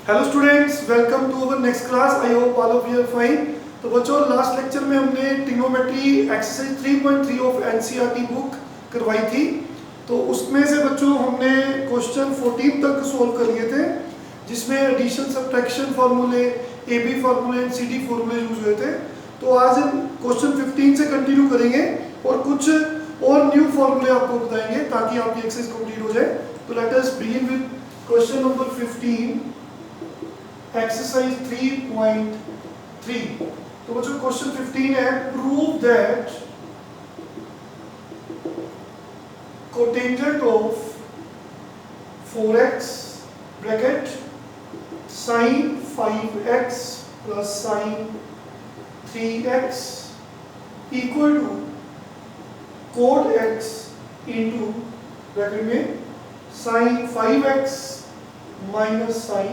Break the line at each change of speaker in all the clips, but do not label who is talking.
Hello students, welcome to our next class. I hope all of you are fine. तो बच्चों, last lecture में हमने trigonometry exercise 3.3 of NCERT book करवाई थी। तो उसमें से बच्चों हमने क्वेश्चन 14 तक सोल्व कर लिए थे, जिसमें एडिशन, सब्ट्रैक्शन फार्मूले, एबी फार्मूले एंड सीडी फार्मूले यूज हुए थे। तो आज हम क्वेश्चन 15 से कंटिन्यू करेंगे और कुछ और न्यू फार्मूले आपको बताएंगे ताकि आपकी एक्सरसाइज कंप्लीट हो जाए। तो let us begin with question number 15, exercise 3.3। तो बच्चों क्वेश्चन 15 है, prove that cotangent of 4x bracket sin 5x plus sin 3x equal to cot x into bracket में sin 5x minus sin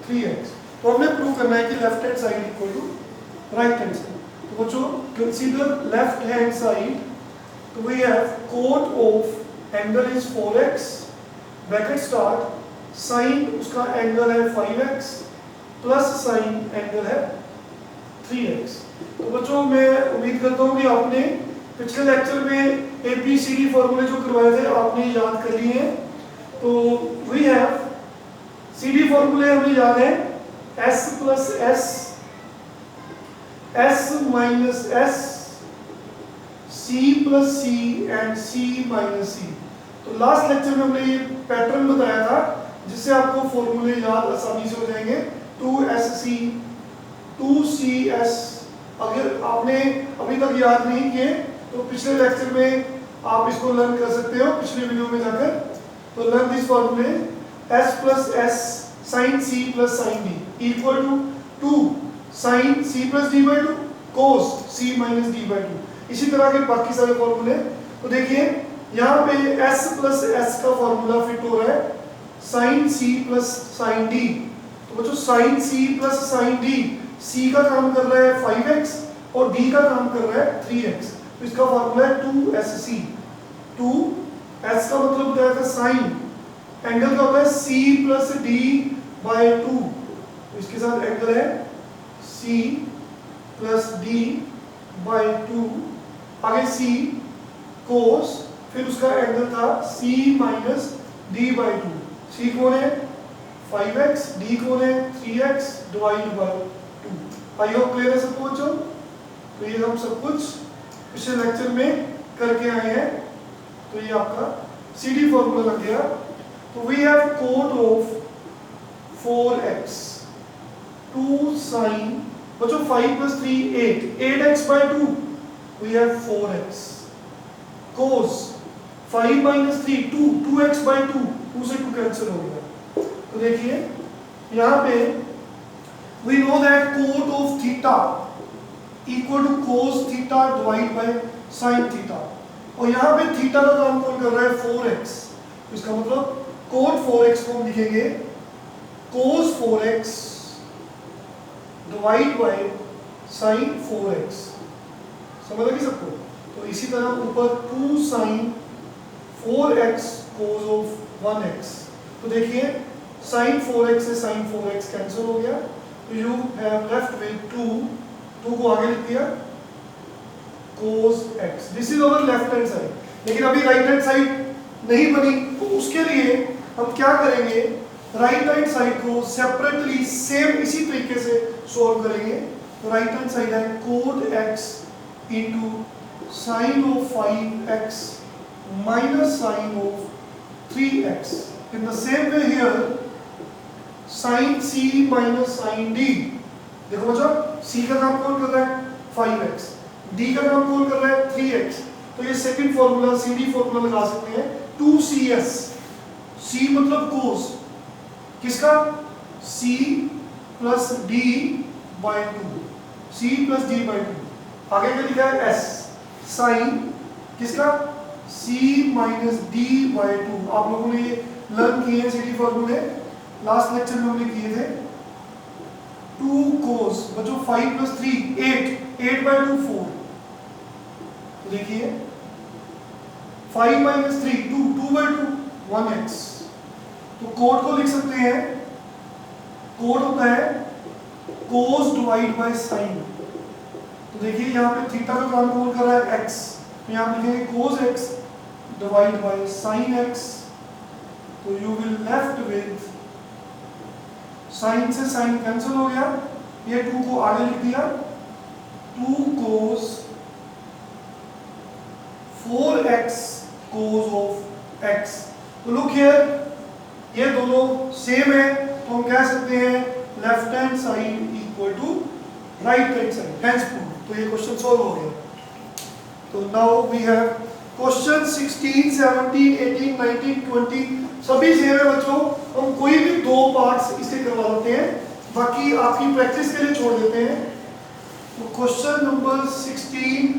3x। तो हमने prove करना है कि left hand side equal to right hand side. तो बच्चों consider left hand side. तो we have cot of angle is 4x bracket start, sign उसका एंगल है 5x प्लस साइन एंगल है 3x। तो बच्चों मैं उम्मीद करता हूँ कि आपने पिछले लेक्चर में ABCD फॉर्मूले जो करवाए थे आपने याद कर लिए हैं। तो वी हैव CD फॉर्मूले हमें याद है, S plus S, S minus S, C plus C and C minus C। तो लास्ट लेक्चर में हमने ये पैटर्न बताया था जिससे आपको फॉर्मूले याद आसानी से हो जाएंगे। 2SC 2CS। अगर आपने अभी तक याद नहीं किए तो पिछले लेक्चर में आप इसको लर्न कर सकते हो, पिछले वीडियो में जाकर। तो learn this formulae, S plus S sine C plus sine D equal to 2 sine C plus D by 2 cos C minus D by 2। इसी तरह के बाकी सारे फॉर्मूले। तो देखिए यहाँ पे S प्लस S का फॉर्मूला फिट हो रहा है sine C plus sine D। तो बच्चों sine C plus sine D, C का काम कर रहा है 5x और D का काम कर रहा है 3x। तो इसका फॉर्मूला है 2SC। 2S का मतलब होता है साइन, एंगल का होता है C प्लस D बाई 2। तो इसके साथ एंगल है C प्लस D बाई 2। आगे C कोस, फिर उसका एंगल था C minus D by 2। C कौन है 5x, D कौन है 3x divide by 2। I hope clear है सबको बच्चों। तो ये हम सब कुछ पिछले लेक्चर में करके आए हैं। तो ये आपका CD फॉर्मूला लग गया। तो we have cot of 4x 2 sine, बच्चों 5 plus 3 8x by 2। We have 4x cos 5 minus 3 2x by 2, 2 से 2 कैंसिल हो गया। तो देखिए यहाँ पे we know that cot of theta equal to cos theta divide by sine theta. और यहाँ पे थीटा का काम कौन कर रहा है 4x। तो इसका मतलब कोट 4x को हम लिखेंगे कोस 4x divide by sign 4x। समझ लगी सबको। तो इसी तरह ऊपर 2 sign 4x cos of 1x। तो देखिए साइन 4x से साइन 4x कैंसिल हो गया। तो यू हैव लेफ्ट विद 2 को आगे लिख दिया cos x। This is our left hand side. लेकिन अभी राइट हैंड साइड नहीं बनी, तो उसके लिए हम क्या करेंगे, राइट हैंड साइड को सेपरेटली सेम इसी तरीके से सॉल्व करेंगे। तो राइट हैंड साइड है cot x into sine of 5x minus sine of 3x। In the same way here sine C minus sine D। देखो बच्चों C का काम कौन कर रहा है 5x, D का काम कौन कर रहा है 3x। तो ये सेकंड फॉर्मूला CD फॉर्मूला लगा सकते हैं 2CS। C मतलब कोस किसका C plus D by 2, C plus D by 2। आगे क्या लिखा है S साइन किसका C माइनस D बाई 2। आप लोगों ने ये लर्न किए हैं CD फॉर्मूले, लास्ट लेक्चर में हमने किए थे। 2 कोस बच्चों 5 प्लस 3 8 बाई 2 4। तो देखिए 5 माइनस 3 2 बाई 2 1x। तो कोड को लिख सकते हैं कोड होता है cos डिवाइड बाय sin। तो देखिए यहाँ पे थीटा का काम कौन कर रहा है x, तो यहाँ पे लिखेंगे cos x divide by sin x। तो you will left with sin से sin कैंसिल हो गया, ये 2 को आगे लिख दिया 2 cos 4x cos of x। तो लुक हियर, ये दोनों सेम है तो हम कह सकते हैं left hand side equal to right hand side, hence prove. तो ये क्वेश्चन सॉल्व हो गया। तो नाउ वी हैव क्वेश्चन 16, 17, 18, 19, 20 सभी सेम है बच्चों। हम कोई भी 2 पार्ट्स इसे करवा देते हैं, बाकी आपकी प्रैक्टिस के लिए छोड़ देते हैं। तो क्वेश्चन नंबर 16,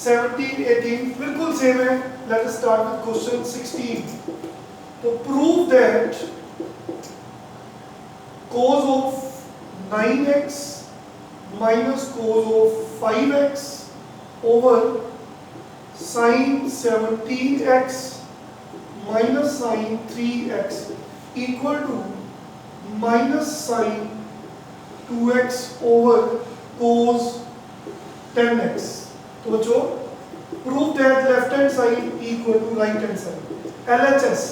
17, 18 बिल्कुल सेम है। Let us start with question 16। तो prove that cos of 9x minus cos of 5x over sin 17x minus sin 3x equal to minus sin 2x over cos 10x। तो बच्चों prove that left hand side equal to right hand side. LHS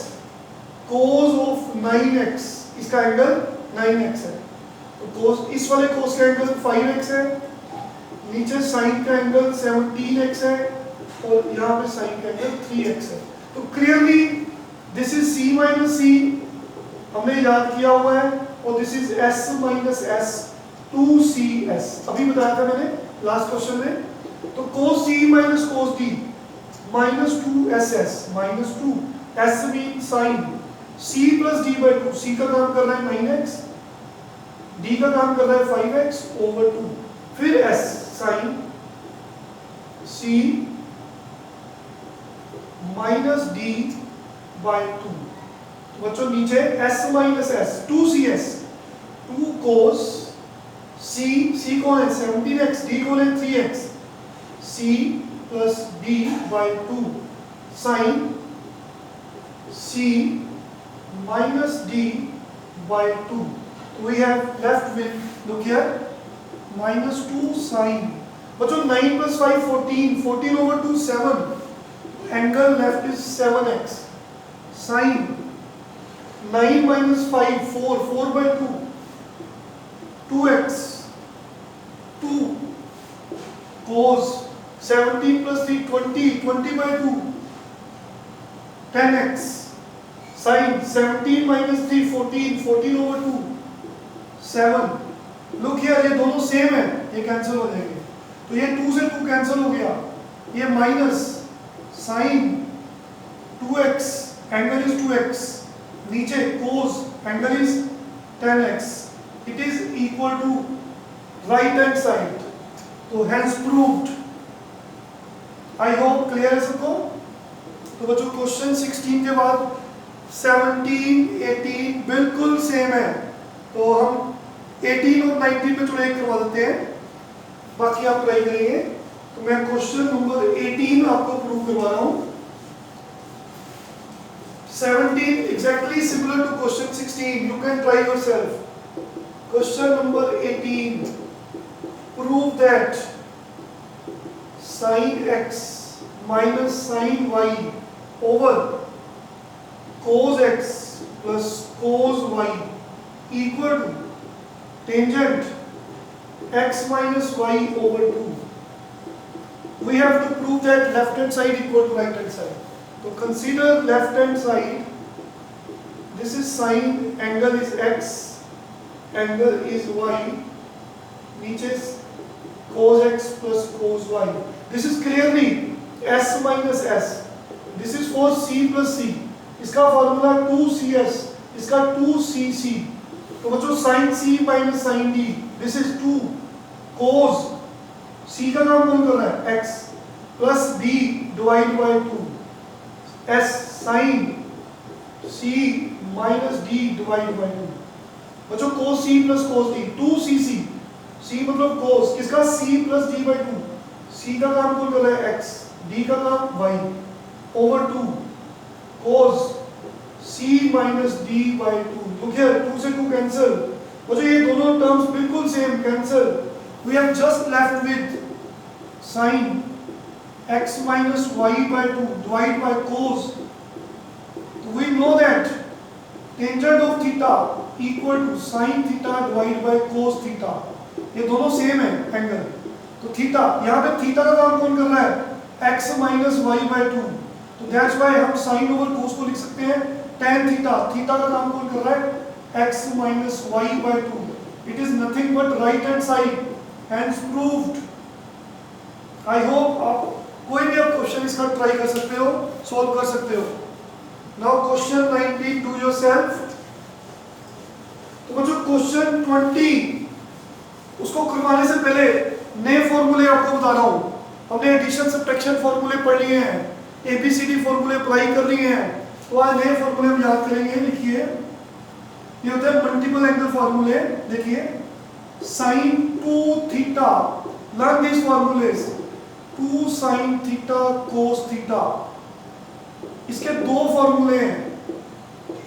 cos of 9x, इसका angle 9x है, तो cos इस वाले cos का angle 5x है, नीचे sin का एंगल 17x है और यहाँ पे sin का एंगल 3x है। तो clearly this is c minus c, हमने याद किया हुआ है, और this is s minus s 2cs, अभी बताया था मैंने लास्ट क्वेश्चन में। तो cos c minus cos d minus 2ss minus 2, s mean sin c plus d by 2, c का काम कर रहा है 9x, d का काम कर रहा है 5x ओवर 2, फिर s sin c minus d by 2। तो बच्चों नीचे s minus s 2cs 2 cos c कौन है 17x, d कौन है 3x, c plus d by 2 sin c minus d by 2. We have left with, look here, minus 2 sin, बच्चों 9 plus 5 14, 14 over 2 7, angle left is 7x, sin 9 minus 5 4, 4 by 2 2x 2 cos 17 plus 3 20, 20 by 2 10x sin 17 minus 3 14, 14 over 2 7। Look here, ये दोनों same है, ये cancel हो जाएंगे, तो ये 2 से 2 कैंसिल हो गया, ये minus sin 2x angle is 2x, नीचे cos angle is 10x, it is equal to right hand side. तो hence proved. I hope clear है सबको। तो बच्चों क्वेश्चन 16 के बाद 17, 18 बिल्कुल सेम है, तो हम 18 और 19 पे थोड़ा एक करवा देते हैं, बाकी आप ट्राई करेंगे। तो मैं क्वेश्चन नंबर 18 आपको प्रूव करवा रहा हूँ। 17 exactly similar to question 16, you can try yourself। Question number 18, prove that sin x minus sin y over cos x plus cos y equal to tangent x minus y over 2. We have to prove that left hand side equal to right hand side. So consider left hand side. This is sin, angle is x, angle is y, नीचे cos x plus cos y. This is clearly s minus s. This is for c plus c. इसका formula 2cs, इसका 2cc। तो बच्चों sin c minus sin d, this is 2 cos, c का काम कौन कर रहा है x, plus d divide by 2, s sin c minus d divide by 2। बच्चों cos c plus cos d 2cc, c मतलब cos, किसका c plus d by 2, c का काम कौन कर रहा है x, d का काम y over 2 cos c minus d by 2. Look here, 2 से 2 cancel. और जो ये दोनों terms बिल्कुल same cancel. We have just left with sin x minus y by 2 divided by cos. So we know that tangent of theta equal to sin theta divided by cos theta. ये दोनों same है angle. तो theta, यहाँ पे theta का काम कौन कर रहा है? x minus y by 2. तो that's why हम sin over cos को लिख सकते हैं tan थीटा. थीटा का काम कौन कर रहा है? x minus y by 2. It is nothing but right hand side. Hence proved. I hope आप कोई भी आप क्वेश्चन इसका ट्राई कर सकते हो, सॉल्व कर सकते हो. Now question 19 do yourself. तो बच्चों क्वेश्चन 20 उसको करवाने से पहले नए फॉर्मूले आपको बता रहा हूँ. हमने एडिशन सब्ट्रैक्शन फॉर्मूले पढ़ लिए हैं, ABCD फॉर्मूले अप्लाई कर लिए हैं, तो आज नए फॉर्मूले हम याद करेंगे. लिखिए, ये होता है मल्टीपल एंगल फॉर्मूले. देखिए sin 2 theta, learn this formulas. 2 sin theta cos theta, इसके दो फॉर्मूले हैं.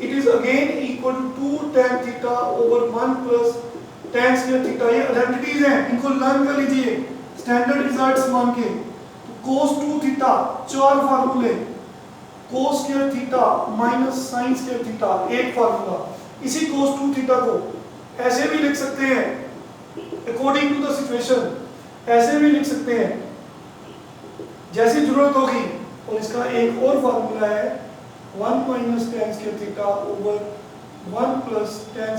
It is again equal to 2 tan theta over 1 plus tan square theta. ये आइडेंटिटीज हैं, इनको लर्न कर लीजिए स्टैंडर्ड रिजल्ट्स मान के. तो cos 2 थीटा, चार फार्मूले. cos square theta minus sin square theta, एक फार्मूला. इसी cos 2 थीटा को ऐसे भी लिख सकते हैं अकॉर्डिंग टू द सिचुएशन, ऐसे भी लिख सकते हैं जैसी जरूरत होगी. और इसका एक और फार्मूला है 1 minus tan square theta over 1 plus tan